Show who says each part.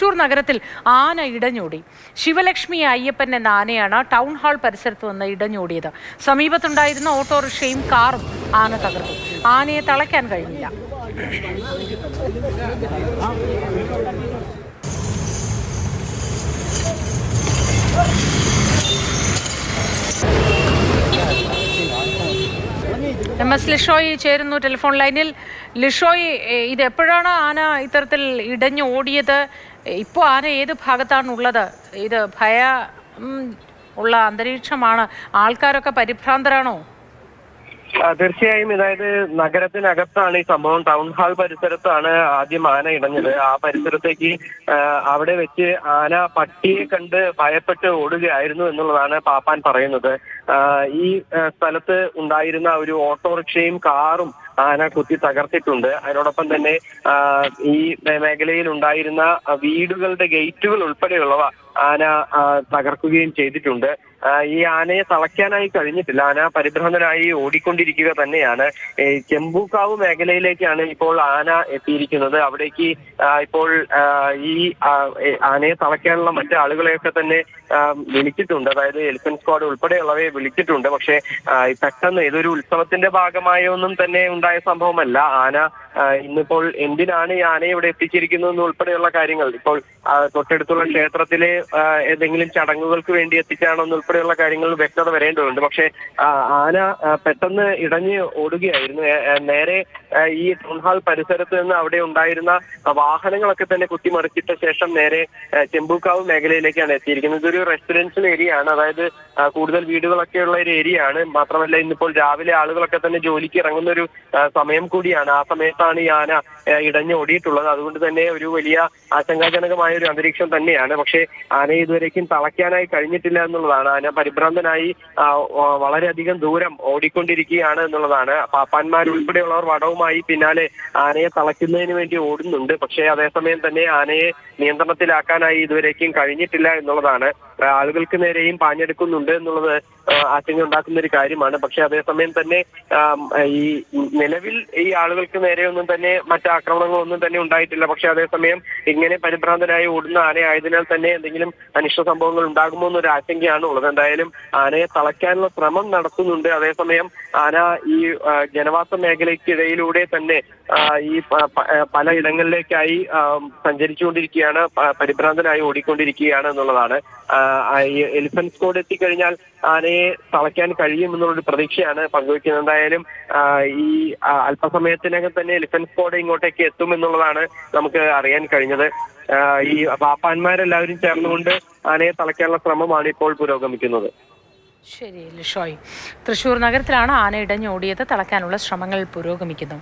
Speaker 1: തൃശൂർ നഗരത്തിൽ ആന ഇടഞ്ഞോടി. ശിവലക്ഷ്മി അയ്യപ്പൻ എന്ന ആനയാണ് ടൗൺ ഹാൾ പരിസരത്ത് നിന്ന് ഇടഞ്ഞോടിയത്. സമീപത്തുണ്ടായിരുന്ന ഓട്ടോറിക്ഷയും കാറും ആന തകർത്തു. ആനയെ തളയ്ക്കാൻ കഴിഞ്ഞില്ല. MS ലിഷോയ് ചേരുന്നു ടെലിഫോൺ ലൈനിൽ. ലിഷോയ്, ഇത് എപ്പോഴാണ് ആന ഇത്തരത്തിൽ ഇടഞ്ഞു ഓടിയത്? ഇപ്പോൾ ആന ഏത് ഭാഗത്താണുള്ളത്? ഇത് ഉള്ള അന്തരീക്ഷമാണ്. ആൾക്കാരൊക്കെ പരിഭ്രാന്തരാണോ?
Speaker 2: തീർച്ചയായും. അതായത് നഗരത്തിനകത്താണ് ഈ സംഭവം. ടൗൺ ഹാൾ പരിസരത്താണ് ആദ്യം ആന ഇടഞ്ഞത്. ആ പരിസരത്തേക്ക് അവിടെ വെച്ച് ആന പട്ടിയെ കണ്ട് ഭയപ്പെട്ട് ഓടുകയായിരുന്നു എന്നുള്ളതാണ് പാപ്പാൻ പറയുന്നത്. ഈ സ്ഥലത്ത് ഉണ്ടായിരുന്ന ഒരു ഓട്ടോറിക്ഷയും കാറും ആന കുത്തി തകർത്തിട്ടുണ്ട്. അതിനോടൊപ്പം തന്നെ ഈ മേഖലയിൽ ഉണ്ടായിരുന്ന വീടുകളുടെ ഗേറ്റുകൾ ഉൾപ്പെടെയുള്ളവ ആന തകർക്കുകയും ചെയ്തിട്ടുണ്ട്. ഈ ആനയെ തളയ്ക്കാനായി കഴിഞ്ഞിട്ടില്ല. ആന പരിഭ്രാന്തനായി ഓടിക്കൊണ്ടിരിക്കുക തന്നെയാണ്. ചെമ്പൂക്കാവ് മേഖലയിലേക്കാണ് ഇപ്പോൾ ആന എത്തിയിരിക്കുന്നത്. അവിടേക്ക് ഇപ്പോൾ ഈ ആനയെ തളയ്ക്കാനുള്ള മറ്റു ആളുകളെയൊക്കെ തന്നെ വിളിച്ചിട്ടുണ്ട്. അതായത് എലിഫന്റ് സ്ക്വാഡ് ഉൾപ്പെടെയുള്ളവയെ വിളിച്ചിട്ടുണ്ട്. പക്ഷേ പെട്ടെന്ന് ഇതൊരു ഉത്സവത്തിന്റെ ഭാഗമായൊന്നും തന്നെ ഉണ്ടായ സംഭവമല്ല. ആന ഇന്നിപ്പോൾ എന്തിനാണ് ഈ ആനയെ ഇവിടെ എത്തിച്ചിരിക്കുന്നത് ഉൾപ്പെടെയുള്ള കാര്യങ്ങൾ ഇപ്പോൾ തൊട്ടടുത്തുള്ള ക്ഷേത്രത്തിലെ ഏതെങ്കിലും ചടങ്ങുകൾക്ക് വേണ്ടി എത്തിച്ചാണോ ഉൾപ്പെടെയുള്ള കാര്യങ്ങൾ വ്യക്തത വരേണ്ടതുണ്ട്. പക്ഷേ ആന പെട്ടെന്ന് ഇടഞ്ഞ് ഓടുകയായിരുന്നു. നേരെ ഈ ടൗൺ ഹാൾ പരിസരത്ത് നിന്ന് അവിടെ ഉണ്ടായിരുന്ന വാഹനങ്ങളൊക്കെ തന്നെ കുത്തിമറിച്ചിട്ട ശേഷം നേരെ ചെമ്പൂക്കാവ് മേഖലയിലേക്കാണ് എത്തിയിരിക്കുന്നത്. ഇതൊരു റെസിഡൻഷ്യൽ ഏരിയ ആണ്. അതായത് കൂടുതൽ വീടുകളൊക്കെ ഉള്ള ഒരു ഏരിയ ആണ്. മാത്രമല്ല ഇന്നിപ്പോൾ രാവിലെ ആളുകളൊക്കെ തന്നെ ജോലിക്ക് ഇറങ്ങുന്ന ഒരു സമയം കൂടിയാണ്. ആ സമയത്താണ് ഈ ആന ഇടഞ്ഞ് ഓടിയിട്ടുള്ളത്. അതുകൊണ്ട് തന്നെ ഒരു വലിയ ആശങ്കാജനകമായ ഒരു അന്തരീക്ഷം തന്നെയാണ്. പക്ഷേ ആനയെ ഇതുവരേക്കും തളയ്ക്കാനായി കഴിഞ്ഞിട്ടില്ല എന്നുള്ളതാണ്. ആന പരിഭ്രാന്തനായി വളരെയധികം ദൂരം ഓടിക്കൊണ്ടിരിക്കുകയാണ് എന്നുള്ളതാണ്. പാപ്പാന്മാരുൾപ്പെടെയുള്ളവർ വടവുമായി പിന്നാലെ ആനയെ തളയ്ക്കുന്നതിന് വേണ്ടി ഓടുന്നുണ്ട്. പക്ഷേ അതേസമയം തന്നെ ആനയെ നിയന്ത്രണത്തിലാക്കാനായി ഇതുവരേക്കും കഴിഞ്ഞിട്ടില്ല എന്നുള്ളതാണ്. ആളുകൾക്ക് നേരെയും പാഞ്ഞെടുക്കുന്നുണ്ട് എന്നുള്ളത് ആശങ്ക ഉണ്ടാക്കുന്ന ഒരു കാര്യമാണ്. പക്ഷെ അതേസമയം തന്നെ ഈ നിലവിൽ ഈ ആളുകൾക്ക് നേരെയൊന്നും തന്നെ മറ്റ് ആക്രമണങ്ങളൊന്നും തന്നെ ഉണ്ടായിട്ടില്ല. പക്ഷെ അതേസമയം ഇങ്ങനെ പരിഭ്രാന്തനായി ഓടുന്ന ആനയായതിനാൽ തന്നെ എന്തെങ്കിലും അനിഷ്ട സംഭവങ്ങൾ ഉണ്ടാകുമോ എന്നൊരു ആശങ്കയാണ് ഉള്ളത്. എന്തായാലും ആനയെ തളയ്ക്കാനുള്ള ശ്രമം നടത്തുന്നുണ്ട്. അതേസമയം ആന ഈ ജനവാസ മേഖലയ്ക്കിടയിലൂടെ തന്നെ ഈ പല ഇടങ്ങളിലേക്കായി സഞ്ചരിച്ചുകൊണ്ടിരിക്കുകയാണ്, പരിഭ്രാന്തനായി ഓടിക്കൊണ്ടിരിക്കുകയാണ് എന്നുള്ളതാണ്. ഈ എലിഫന്റ് സ്ക്വാഡ് എത്തിക്കഴിഞ്ഞാൽ ആനയെ തളയ്ക്കാൻ കഴിയുമെന്നുള്ളൊരു പ്രതീക്ഷയാണ് പങ്കുവയ്ക്കുന്നത്. എന്തായാലും ഈ അല്പസമയത്തിനകം തന്നെ എലിഫന്റ് സ്ക്വാഡ് ഇങ്ങോട്ടേക്ക് എത്തുമെന്നുള്ളതാണ് നമുക്ക് അറിയാൻ കഴിഞ്ഞത്. ഈ പാപ്പാന്മാരെല്ലാവരും ചേർന്നുകൊണ്ട് ആനയെ തളയ്ക്കാനുള്ള ശ്രമമാണ് ഇപ്പോൾ പുരോഗമിക്കുന്നത്.
Speaker 1: ശരി ലിഷോയ്, തൃശൂർ നഗരത്തിലാണ് ആന ഇടഞ്ഞോടിയത്. തളയ്ക്കാനുള്ള ശ്രമങ്ങൾ പുരോഗമിക്കുന്നു.